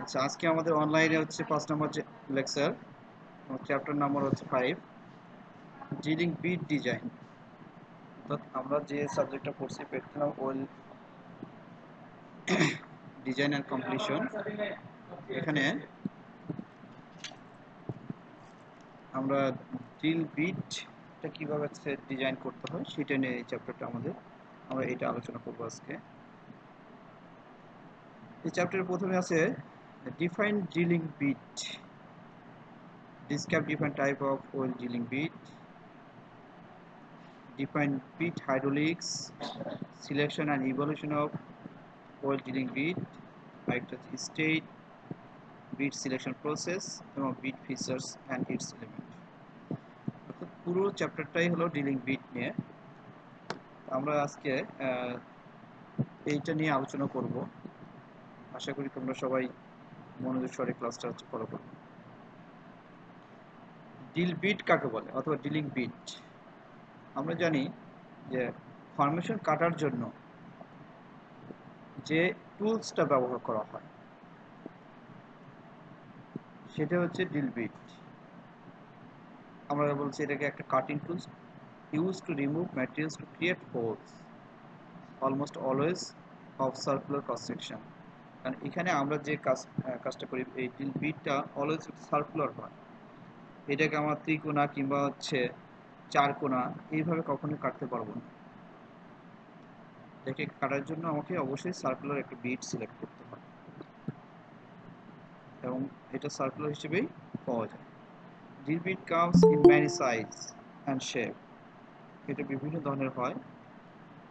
আচ্ছা, আজকে আমাদের অনলাইনে হচ্ছে 5 নম্বর লেকচার। চ্যাপ্টার নাম্বার হচ্ছে 5, ডিলিং বিট ডিজাইন। অর্থাৎ আমরা যে সাবজেক্টটা পড়ছি petrol oil design and completion, এখানে আমরা ড্রিল বিটটা কীভাবে ডিজাইন করতে হয় সেটা নিয়ে এই চ্যাপ্টারটা আমরা এটা আলোচনা করবো আজকে। এই চ্যাপ্টারের প্রথমে আছে define drilling bit, describe different type of oil drilling bit, define bit hydraulics, selection and evolution of oil drilling bit, একটা state bit selection process এবং bit features and its element। অর্থাৎ পুরো চ্যাপ্টারটাই হলো ড্রিলিং বিট নিয়ে। আমরা আজকে এইটা নিয়ে আলোচনা করব। আশা করি তোমরা সবাই মনোযোগ সহকারে ক্লাসটা ফলো করবে। ড্রিল বিট কাকে বলে অথবা ড্রিলিং বিট? আমরা জানি যে ফরমেশন কাটার জন্য যে টুলসটা ব্যবহার করা হয় সেটা হচ্ছে ড্রিল বিট। আমরা বলছি এটাকে একটা cutting tools use to remove materials to create holes, almost always of circular cross section. কারণ এখানে আমরা যে কাজটা করি, এই ড্রিল বিটটা অলওয়েজ সার্কুলার হয়। এটাকে আমরা ত্রিকোণা কিংবা চার কোণা এইভাবে কখনোই কাটতে পারবো না। এটাকে কাটার জন্য আমাকে অবশ্যই সার্কুলার একটা বিট সিলেক্ট করতে হয় এবং এটা সার্কুলার হিসেবেই পাওয়া যায়। Drill bit comes in many size and shape. এটা বিভিন্ন ধরনের হয়,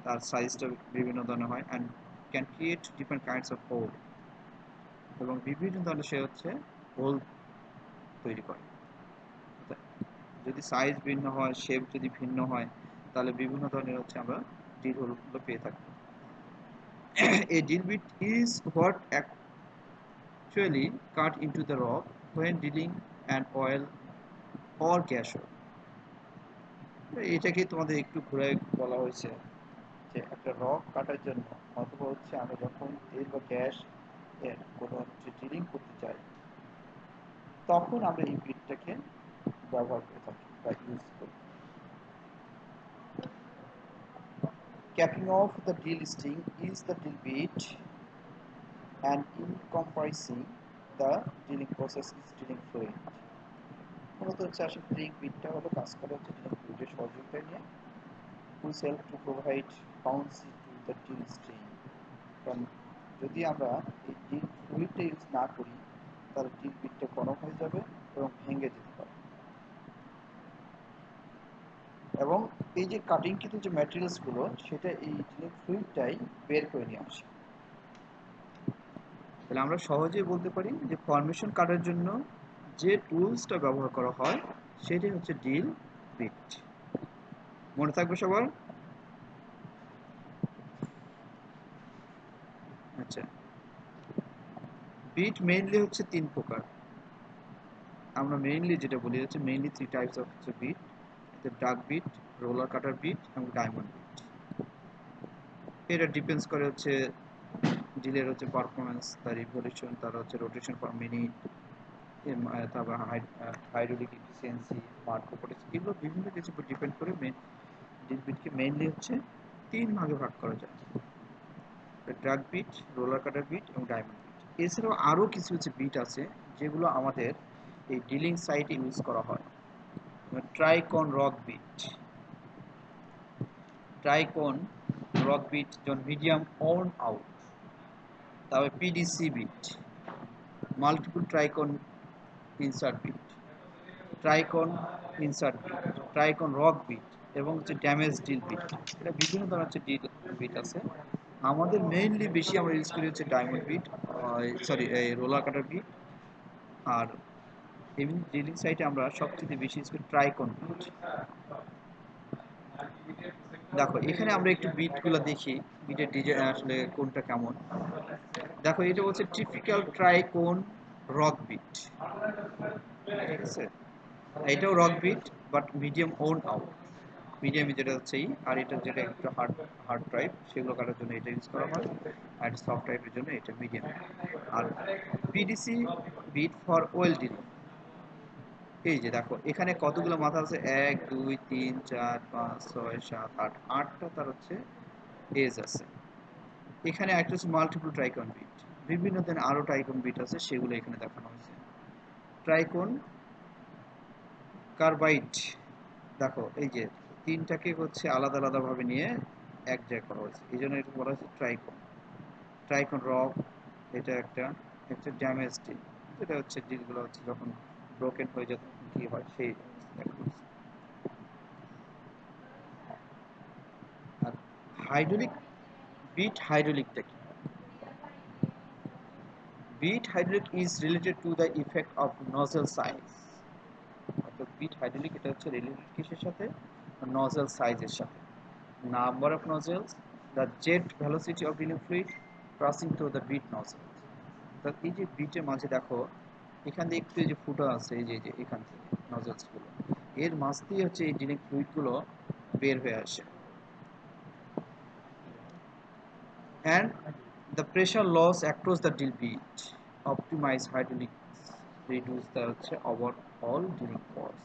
তার সাইজটা বিভিন্ন ধরনের হয় and can create different kinds of hole, এবং বিভিন্ন ধরনের হোল তৈরি করে। যদি সাইজ ভিন্ন হয়, শেপ যদি ভিন্ন হয়, তাহলে বিভিন্ন ধরনের আমরা ড্রিল হোলগুলো পেয়ে থাকি। A drill bit is what actually cut into the rock when drilling an oil or gas well. এটাকে তোমাদের একটু ঘুরে বলা হয়েছে যে একটা রক কাটার জন্য অথবা আমরা যখন তেল বা গ্যাস এর কোনো ড্রিলিং করতে চাই তখন আমরা এই বিটটাকে ব্যবহার করে থাকি বা ইউজ করি। Capping off the drill string is the drill bit, and encompassing the drilling process is drilling fluid. মূলত আসলে ড্রিলিং বিটটা হলো কাজ করে ড্রিলিং ফ্লুইডের সহযোগিতা নিয়ে, which help to provide bouncy to the drill string. কারণ যদি আমরা এই ড্রিল ফ্লুইডটা ইউজ না করি তাহলে ড্রিল বিটটা গরম হয়ে যাবে এবং ভেঙে যেতে পারে, এবং এই যে কাটিং কিন্তু যে ম্যাটেরিয়ালস গুলো সেটা এই ড্রিলিং ফ্লুইডটাই বের করে নিয়ে আসে। তাহলে আমরা সহজেই বলতে পারি যে ফরমেশন কাটার জন্য যে টুলসটা ব্যবহার করা হয় সেটাই হচ্ছে ড্রিল বিট। মনে থাকবে সবার? আচ্ছা, বিট মেইনলি হচ্ছে তিন প্রকার। আমরা মেইনলি যেটা বলি হচ্ছে mainly three types of bit: drag bit, roller cutter bit এবং ডায়মন্ড বিট। এটা ডিপেন্ডস করে ড্রিলের পারফরমেন্স, তার রিভলিউশন, তার রোটেশন পার মিনিট, তারপর হাইড্রোলিক এফিসিয়েন্সি, মার্কো প্রোটেকশন, এগুলো বিভিন্ন কিছুর উপর ডিপেন্ড করে ড্রিল বিটকে মেইনলি তিন ভাগে ভাগ করা যায়: drug bit, roller cutter bit এবং ডায়মন্ড বিট। এছাড়াও আরও কিছু বিট আছে যেগুলো আমাদের এই ড্রিলিং সাইটে ইউজ করা হয়। ট্রাইকন রক বিট, যেমন মিডিয়াম অন আউট। তারপরে PDC bit, multiple tricone insert bit, tricone insert bit, tricone rock bit এবং ড্যামেজ ড্রিল বিট। এটা বিভিন্ন ধরনের ড্রিল বিট আছে। আমাদের মেইনলি বেশি আমরা ইউজ করি diamond bit, roller cutter bit. আর এমনি ড্রিলিং সাইটে আমরা সবচেয়ে বেশি ইউজ করি ট্রাইকন বিট। দেখো এখানে আমরা একটু বিটগুলো দেখি, বিটের ডিজাইন আসলে কোনটা কেমন। দেখো এটা টিপিক্যাল ট্রাইকোন রক বিট, ঠিক আছে? এটাও rock bit but medium worn out. Medium যেটা হচ্ছে আর এটা যেটা একটু হার্ড হার্ড টাইপ সেগুলো কাটার জন্য এটা ইউজ করা হয়, আর সফট টাইপের জন্য এটা মিডিয়াম। আর PDC bit for well drilling, এই যে দেখো এখানে কতগুলো মাথা আছে, 1 2 3 4 5 6 7 8, আটটা তার হচ্ছে এজ আছে। এখানে একটা হচ্ছে মাল্টিপল ট্রাইকন বিট, বিভিন্ন ধরনের আরো ট্রাইকন বিট আছে, সেগুলো এখানে দেখানো হয়েছে। ট্রাইকন কার্বাইড, দেখো এই যে তিনটাকে হচ্ছে আলাদা আলাদা ভাবে নিয়ে এক জায়গায় করা হয়েছে, এই জন্য এটা বলা হচ্ছে ট্রাইকন। ট্রাইকন রক, এটা একটা একটা ড্যামেজ ডিল, এটা হচ্ছে ডিলগুলো হচ্ছে যখন ব্রোকেন হয়ে যায় তখন কি হয় সেই দেখানো হয়েছে। আর হাইড্রোলিক বিট, হাইড্রোলিকটা কি? Bit hydraulic is related to the effect of nozzle size. অর্থাৎ বিট হাইড্রোলিক এটা হচ্ছে রিলেটেড কিসের সাথে? নজল সাইজের সাথে। Number of nozzles, the jet velocity of drilling fluid passing through the bit nozzle. অর্থাৎ এই যে বিটের মাঝে দেখো এখান দিয়ে একটু এই যে ফুটা আছে, এই যে এখান থেকে নজলস গুলো, এর মাঝ দিয়ে হচ্ছে এই ড্রিলিং ফ্লুইড গুলো বের হয়ে আসে। And the pressure loss across the drill bit optimize hydraulics, reduce the overall drilling cost.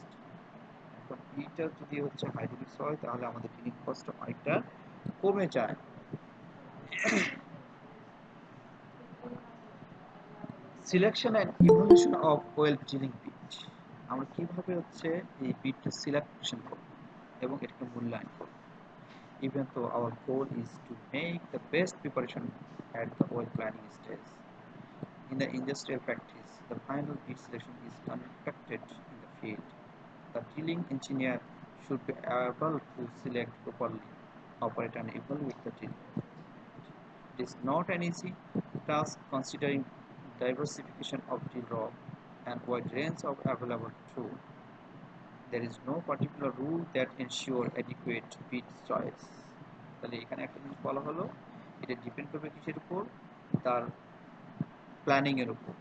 এখন এইটা যদি হচ্ছে হাইড্রোলিক্স হয় তাহলে আমাদের ড্রিলিং কস্ট অনেকটা কমে যায়। Selection and evaluation of well drilling bit, আমরা কিভাবে হচ্ছে এই বিটটা সিলেকশন করব এবং এটাকে মূল্যায়ন করব। Even though our goal is to make the best preparation at the oil planning stage, in the industrial practice, the final bit selection is conducted in the field. The drilling engineer should be able to select properly, operate and evaluate the drill. It is not an easy task considering diversification of drill rock and wide range of available tools. There is no particular rule that ensure adequate bit choice. তাহলে এখানে একটা জিনিস বলা হলো, এটা depend করবে কিসের উপর? তার প্ল্যানিং এর উপর।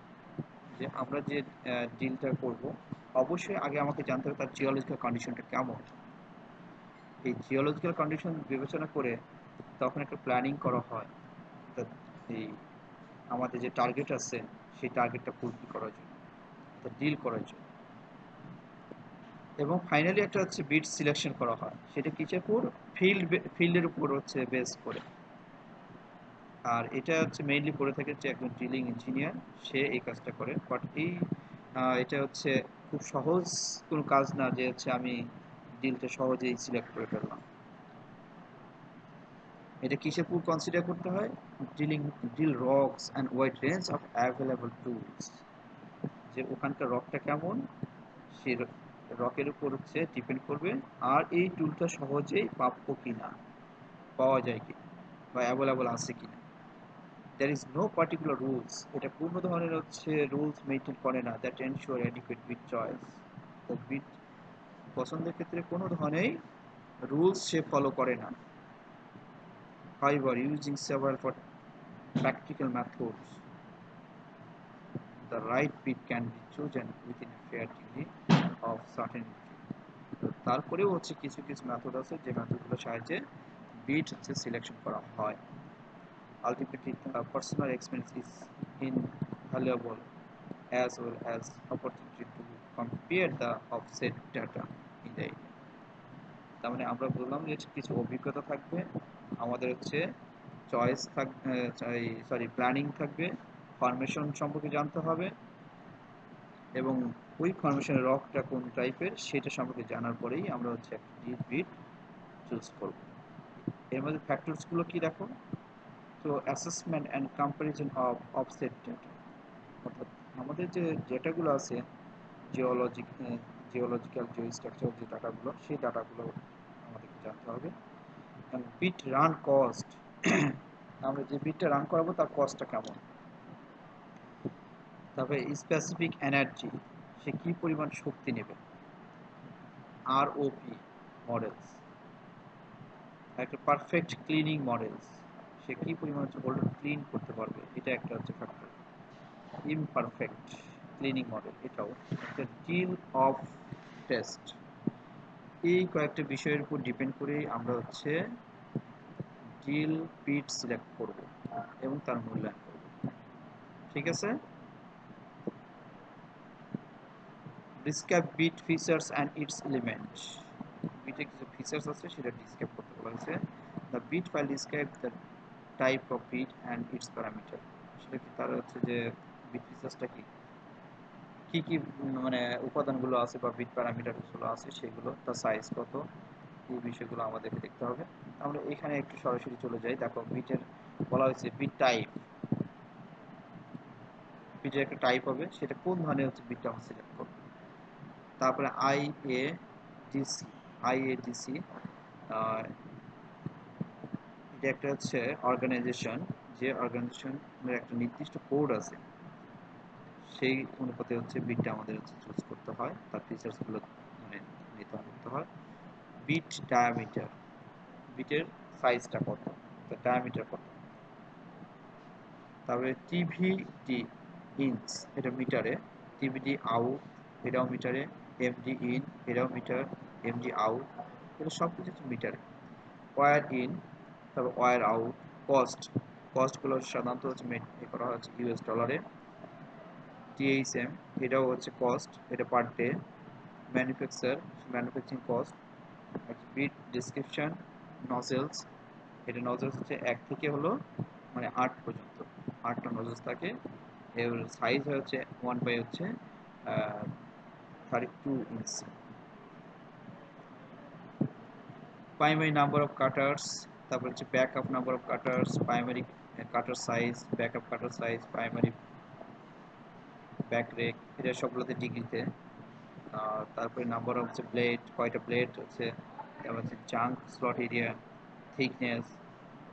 যে আমরা যে ডিলটা করব, অবশ্যই আগে আমাকে জানতে হবে তার জিওলজিক্যাল কন্ডিশনটা কেমন। এই জিওলজিক্যাল কন্ডিশন বিবেচনা করে তখন একটা প্ল্যানিং করা হয় এই আমাদের যে টার্গেট আছে সেই টার্গেটটা ফুলফিল করার জন্য, ডিল করার জন্য। এবং ফাইনালি একটা হচ্ছে বিট সিলেকশন করা হয়, সেটা কিসের উপর? ফিল্ডের উপর হচ্ছে বেস করে। আর এটা হচ্ছে মেইনলি করে থাকে যে একজন ড্রিলিং ইঞ্জিনিয়ার, সে এই কাজটা করে। বাট এই এটা হচ্ছে খুব সহজ কোনো কাজ না যে হচ্ছে আমি ডিলটা সহজেই সিলেক্ট করে ফেললাম। এটা কিসের উপর কনসিডার করতে হয়? Drill rocks and wide range of available tools, যে ওখানকার রকটা কেমন সে রকের উপর হচ্ছে ডিপেন্ড করবে, আর এই টুলটা সহজেই প্রাপ্য কিনা, পাওয়া যায় কিনা বা অ্যাভেলেবল আছে কিনা। There is no particular rules, এটা কোনো ধরনের হচ্ছে রুলস মেইনটেইন করে না that ensure adequate bit choice। তো বিট পছন্দের ক্ষেত্রে কোনো ধরনের রুলস সে ফলো করে না। However, using several for practical methods, the right bit can be chosen within a fair degree of certainty। তারপরেও হচ্ছে কিছু কিছু মেথড আছে যে মেথডগুলোর সাহায্যে বিট হচ্ছে সিলেকশন করা হয়। Ultimately, the personal experience is invaluable as well as opportunity to compare the offset data in the area। তার মানে আমরা বললাম যে কিছু অভিজ্ঞতা থাকবে, আমাদের হচ্ছে চয়েস থাকবে, সরি প্ল্যানিং থাকবে, ফরমেশন সম্পর্কে জানতে হবে, এবং ওই ফরমেশনের রকটা কোন টাইপের সেটা সম্পর্কে জানার পরেই আমরা হচ্ছে একটা বিট চুজ করব। এর মধ্যে ফ্যাক্টরসগুলো কি দেখো তো, assessment and comparison of offset data, অর্থাৎ আমাদের যে ডেটাগুলো আছে জিওলজিক্যাল জিওস্ট্রাকচারাল যে ডাটাগুলো, সেই ডাটাগুলো আমাদেরকে জানতে হবে। বিট রান কস্ট, আমরা যে বিটটা রান করাবো তার কস্টটা কেমন। তারপরে স্পেসিফিক এনার্জি, সে কি পরিমাণ শক্তি নেবে। আরওপি মডেলস, একটা পারফেক্ট ক্লিনিং মডেলস, সে কি পরিমাণ ক্লিন করতে পারবে, এটা একটা হচ্ছে ফ্যাক্টর। imperfect cleaning model, এটাও একটা ডিল অফ টেস্ট, এই কয়েকটা বিষয়ের উপর ডিপেন্ড করে আমরা হচ্ছে ড্রিল বিট সিলেক্ট করব এবং তার মূল্যায়ন করব। ঠিক আছে, describe bit features and its element. বিটে কিছু ফিচার্স আছে সেটা ডিসক্রাইব করতে বলা হয়েছে। The bit file describe the type of bit and its parameter. আসলে কি তার হচ্ছে যে বিট ফিচার্সটা কি কি কি মানে উপাদানগুলো আছে বা বিট প্যারামিটারগুলো আছে সেগুলো, তার সাইজ কত, এই বিষয়গুলো আমাদেরকে দেখতে হবে। আমরা এখানে একটু সরাসরি চলে যাই। দেখো বিটের বলা হয়েছে বিট টাইপ, বিটের একটা টাইপ হবে, সেটা কোন ধরনের হচ্ছে বিটটা আমরা সিলেক্ট করব। তারপরে আইএডিসি, আইএডিসি এটা একটা হচ্ছে অর্গানাইজেশন, যে অর্গানাইজেশনের একটা নির্দিষ্ট কোড আছে, সেই অনুপাতে হচ্ছে বিটটা আমাদের হচ্ছে চুজ করতে হয়, তার ফিচার্সগুলো মানে নির্ধারণ করতে হয়। বিট ডায়ামিটার, বিটের সাইজটা কত, তার ডায়ামিটার কত। তারপরে টিভিডি ইঞ্চ, এটা মিটারে, টিভিডি আউট এটাও মিটারে, এমডি ইন এটাও মিটার, এমডি আউট এটা সব কিছু হচ্ছে মিটারে। ওয়্যার ইন, তারপর ওয়্যার আউট। কস্ট, কস্টগুলো সাধারণত হচ্ছে করা হচ্ছে ইউএস ডলারে। টিএইচএম এটাও হচ্ছে কস্ট, এটা per day. Manufacture, manufacturing cost. Bit description, nozzles, এটা নজেলস হচ্ছে 1 থেকে হলো মানে 8 পর্যন্ত, 8টা নজেলস থাকে। এর সাইজ হচ্ছে 1 বাই হচ্ছে 32 ইঞ্চি। প্রাইমারি নাম্বার অফ কাটার্স, তারপর হচ্ছে backup number of cutters, primary cutter size, backup cutter size, primary back rake, এটা সবগুলোতে ডিগ্রিতে। তারপরে নাম্বার অফ হচ্ছে ব্লেড, কয়টা ব্লেড হচ্ছে, তারপর হচ্ছে junk slot area, thickness,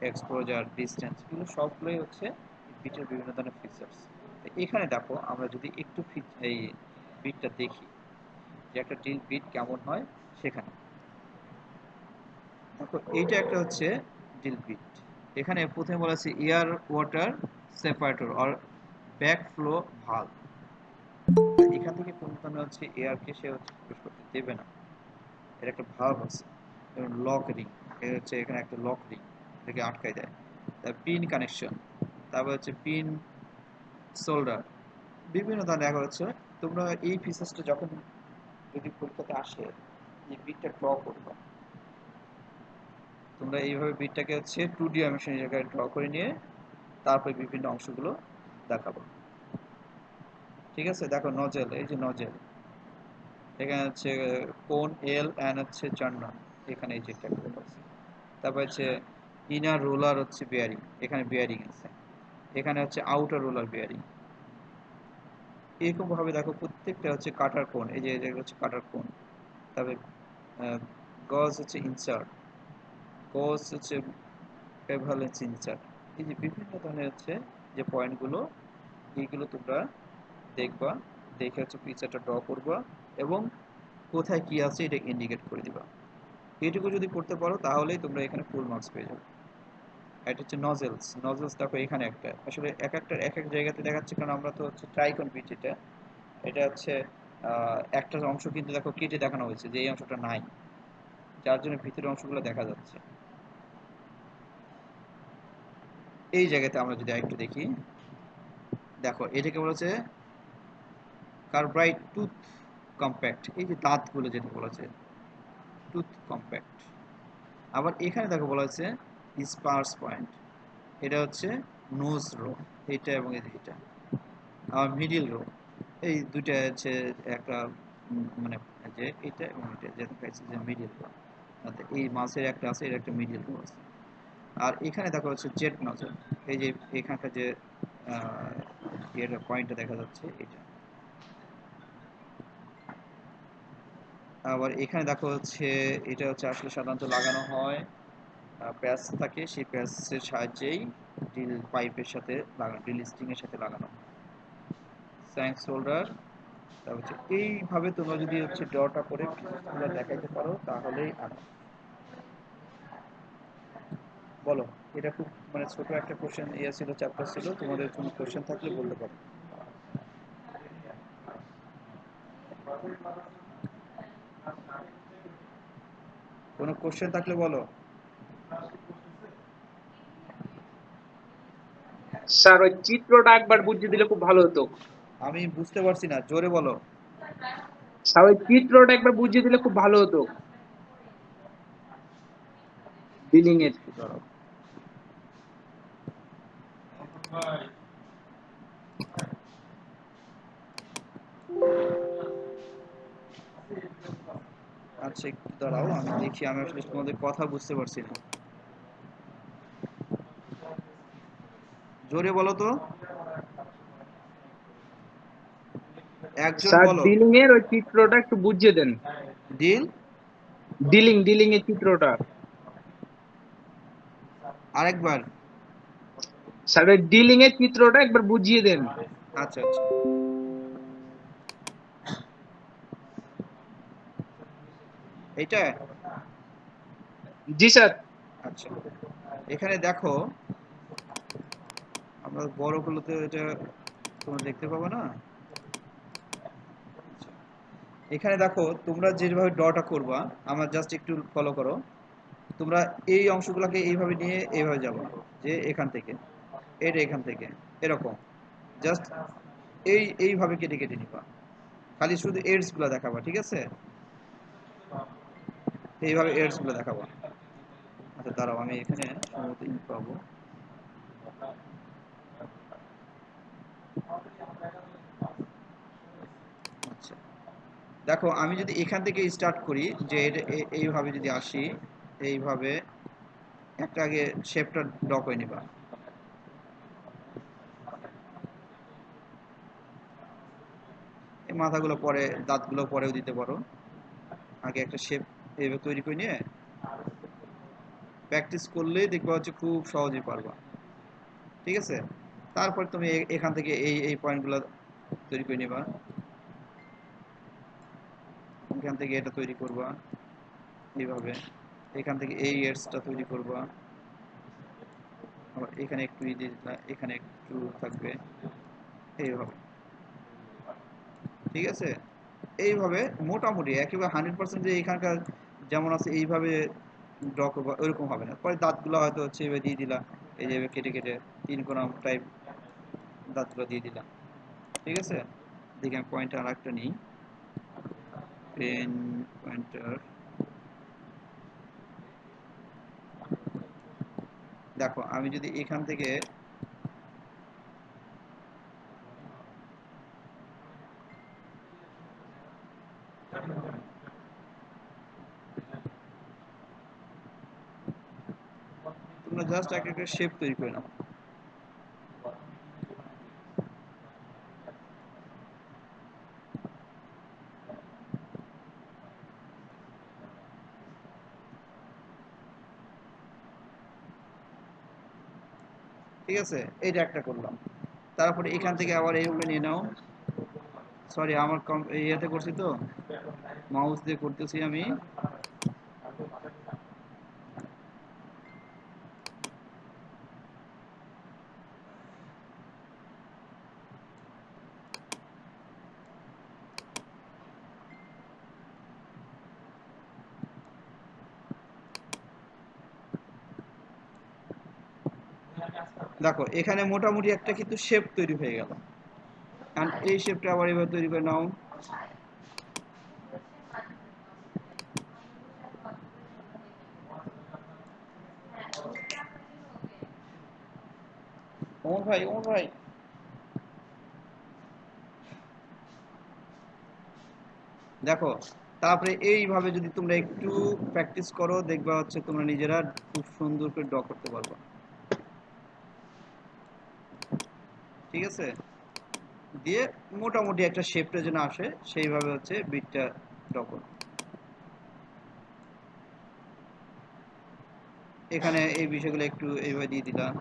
exposure, distance, এগুলো সবগুলোই হচ্ছে বিটের বিভিন্ন ধরনের ফিচার্স। এখানে দেখো আমরা যদি একটু এই বিটটা দেখি যে একটা ড্রিল বিট কেমন হয়, সেখানে দেখো এইটা একটা হচ্ছে ড্রিল বিট। এখানে প্রথমে বলা আছে air water separator or back flow valve. এখান থেকে কোন ধরনের হচ্ছে এয়ারকে সে হচ্ছে প্রবেশ করতে দেবে না, এর একটা ভালভ আছে। যেমন লক রিং, এর হচ্ছে এখানে একটা লক রিং, এটাকে আটকায় দেয়। তার পিন কানেকশন, তারপর হচ্ছে পিন সোল্ডার, বিভিন্ন ধরনের দেখা হচ্ছে। তোমরা এই ফিচার্সটা যখন যদি পরীক্ষাতে আসে যে বিটটা ড্র করবে, তোমরা এইভাবে বিটটাকে হচ্ছে 2D ডাইমেনশন জায়গায় ড্র করে নিয়ে তারপরে বিভিন্ন অংশগুলো দেখাবো। ঠিক আছে, দেখো নজেল, এই যে নজেল, এখানে হচ্ছে কোন এল এন্ড হচ্ছে জার্নাল, এখানে এই যে ট্যাগগুলো আছে। তারপর হচ্ছে ইনার রোলার হচ্ছে বিয়ারিং, এখানে বিয়ারিং আছে। এখানে হচ্ছে আউটার রোলার বিয়ারিং। এরকম ভাবে দেখো প্রত্যেকটা হচ্ছে কাটার কোণ, এই যে যেগুলো হচ্ছে কাটার কোণ। তবে গজ হচ্ছে ইনসার্ট, গজ হচ্ছে প্রেভালেন্স ইনসার্ট। এই যে বিভিন্ন ধরনের হচ্ছে যে পয়েন্টগুলো, এইগুলো তোমরা দেখবা, দেখে হচ্ছে পিকচারটা ড্র করবা এবং কোথায় কি আছে এটা ইন্ডিকেট করে দিবা। এইটুকু যদি করতে পারো তাহলেই তোমরা এখানে ফুল মার্কস পেয়ে যাবে। এটা হচ্ছে নজেলস, নজেলস দেখো এখানে একটা, আসলে এক একটা এক এক জায়গাতে দেখাচ্ছে, কারণ আমরা তো হচ্ছে ট্রাইকন বিট, এটা এটা হচ্ছে একটা অংশ কিন্তু দেখো কেটে দেখানো হয়েছে যে এই অংশটা নাই, যার জন্য ভিতরের অংশগুলো দেখা যাচ্ছে। এই জায়গাতে আমরা যদি একটু দেখি, দেখো এটাকে বলেছে কার্বাইড টুথ কম্প্যাক্ট, এই যে দাঁতগুলো যেটা বলেছে টুথ কম্প্যাক্ট। আবার এখানে দেখো বলা হয়েছে স্পার্স পয়েন্ট, এটা হচ্ছে নোজ রো, এটা এবং এটা। আর মিডিল রো, এই দুইটা হচ্ছে একটা মানে যে এটা এবং এটা যেটা দেখাচ্ছে যে মিডিল রো, এই মাসের একটা আছে, এর একটা মিডিল রো আছে। আর এখানে দেখো হচ্ছে জেট নজল, এই যে এখানকার যে এর পয়েন্টটা দেখা যাচ্ছে এটা। আবার এখানে দেখো হচ্ছে এটা হচ্ছে আসলে সাধারণত লাগানো হয় প্যাচ থাকে, সেই প্যাচের সাহায্যেই ড্রিল পাইপের সাথে লাগানো, ড্রিল স্ট্রিং এর সাথে লাগানো হয়। স্যাঙ্ক শোল্ডার, তারপর হচ্ছে এইভাবে তোমরা যদি হচ্ছে ড্রটা করে ফিচার্সগুলো দেখাইতে পারো তাহলেই আর। বলো, এটা খুব মানে ছোট একটা কোশ্চেন ইয়ে ছিল, চ্যাপ্টার ছিল, তোমাদের কোনো কোশ্চেন থাকলে বলতে পারো। কোনো কোশ্চেন থাকলে বলো। স্যার ওই চিত্রটা একবার বুঝিয়ে দিলে খুব ভালো হতো। আমি বুঝতে পারছি না, জোরে বলো। স্যার ওই চিত্রটা একবার বুঝিয়ে দিলে খুব ভালো হতো বিলিং এর। দাঁড়াও। আচ্ছা একটু দাঁড়াও, আমি দেখি, আমি আসলে তোমাদের কথা বুঝতে পারছি না, জোরে বলো তো, একজন স্যার বলো। ডিলিং এর ওই চিত্রটা একটু বুঝিয়ে দেন। ডিল, ডিলিং এর চিত্রটা। আরেকবার। স্যার ওই ডিলিং এর চিত্রটা একবার বুঝিয়ে দেন। আচ্ছা আচ্ছা, এইটা। জি স্যার। আচ্ছা, এখানে দেখো, আমরা বড় গুলোতে এটা তোমরা দেখতে পাবে না। এখানে দেখো, তোমরা যেভাবে ডটা করবা, আমার জাস্ট একটু ফলো করো। তোমরা এই অংশগুলোকে এইভাবে নিয়ে এইভাবে যাবা, যে এখান থেকে, এটা এখান থেকে, এরকম জাস্ট এইভাবে কেটে কেটে নিবা, খালি শুধু এডস গুলো দেখাবা, ঠিক আছে? এইভাবে এডস গুলো দেখাবা। আচ্ছা দাঁড়াও, আমি এখানে সম্ভবত ই পাবো। আচ্ছা, দেখো আমি যদি এখান থেকে স্টার্ট করি, যে এটা এইভাবে যদি আসি, এইভাবে একটা আগে শেপটা ড্র করে নিবা। এই মাথাগুলো পরে, দাঁতগুলো পরেও দিতে পারো, আগে একটা শেপ এইভাবে তৈরি করে নিয়ে প্র্যাকটিস করলেই দেখবা হচ্ছে খুব সহজেই পারবা, ঠিক আছে? তারপর তুমি এখান থেকে এই পয়েন্টগুলো তৈরি করে নিবা, এখান থেকে এটা তৈরি করবা এইভাবে, এখান থেকে এই এডসটা তৈরি করবা, আবার এখানে একটু ই দিয়ে দিলা, এখানে একটু থাকবে এইভাবে, ঠিক আছে? এইভাবে মোটামুটি একেবারে 100% যে এখানকার যেমন আছে এইভাবে ড্র করবা ওইরকম হবে না, পরে দাঁতগুলো হয়তো হচ্ছে এভাবে দিয়ে দিলা, এই যে কেটে কেটে তিন কোনা টাইপ দাঁতগুলো দিয়ে দিলাম, ঠিক আছে? দেখি আমি পয়েন্টার আর একটা নিই, পেন পয়েন্টার। দেখো আমি যদি এখান থেকে, তোমরা জাস্ট একটা একটা শেপ তৈরি করে নাও। ঠিক আছে, এইটা একটা করলাম। তারপরে এখান থেকে আবার এইভাবে নিয়ে নাও, সরি আমার কম ইয়েতে করছি তো, মাউস দিয়ে করতেছি আমি। দেখো এখানে মোটামুটি একটা কিন্তু শেপ তৈরি হয়ে গেল, কারণ এই শেপটা আবার এভাবে তৈরি করে নাও। ওমর ভাই, ওমর ভাই, দেখো তারপরে এইভাবে যদি তোমরা একটু প্র্যাকটিস করো, দেখবা হচ্ছে তোমরা নিজেরা খুব সুন্দর করে ড্র করতে পারবে, ঠিক আছে? দিয়ে মোটামুটি একটা শেপটা যেন আসে সেইভাবে হচ্ছে বিটটা ড্র করো। এখানে এই বিষয়গুলো একটু এইভাবে দিয়ে দিলাম।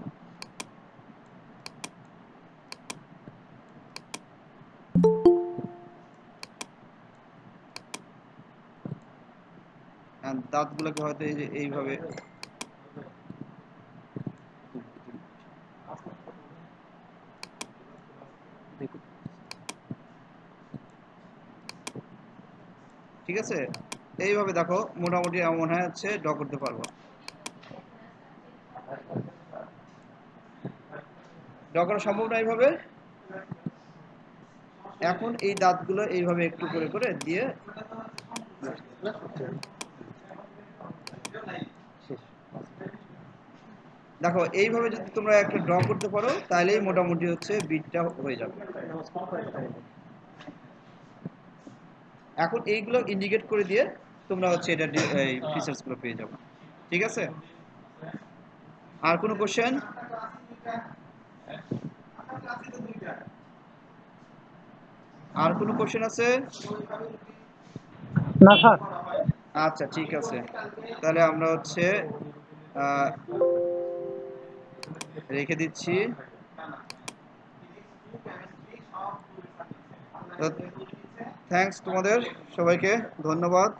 দাঁতগুলোকে হয়তো এই যে এইভাবে, দেখুন, ঠিক আছে? এইভাবে দেখো মোটামুটি আমার মনে হয় হচ্ছে ড্র করতে পারবো। ড্র করা সম্ভব না এইভাবে। এখন এই দাঁতগুলো এইভাবে একটু করে করে দিয়ে দেখো এইভাবে যদি তোমরা একটা ড্র করতে পারো তাহলেই মোটামুটি হচ্ছে বিটটা হয়ে যাবে। এখন এইগুলো ইন্ডিকেট করে দিয়ে তোমরা হচ্ছে এটা এই ফিচারস গুলো পেয়ে যাবে। ঠিক আছে, আর কোনো কোশ্চেন? আর কোনো কোশ্চেন আছে? না স্যার। আচ্ছা ঠিক আছে, তাহলে আমরা হচ্ছে রেখে দিচ্ছি। থ্যাঙ্কস তোমাদের সবাইকে, ধন্যবাদ।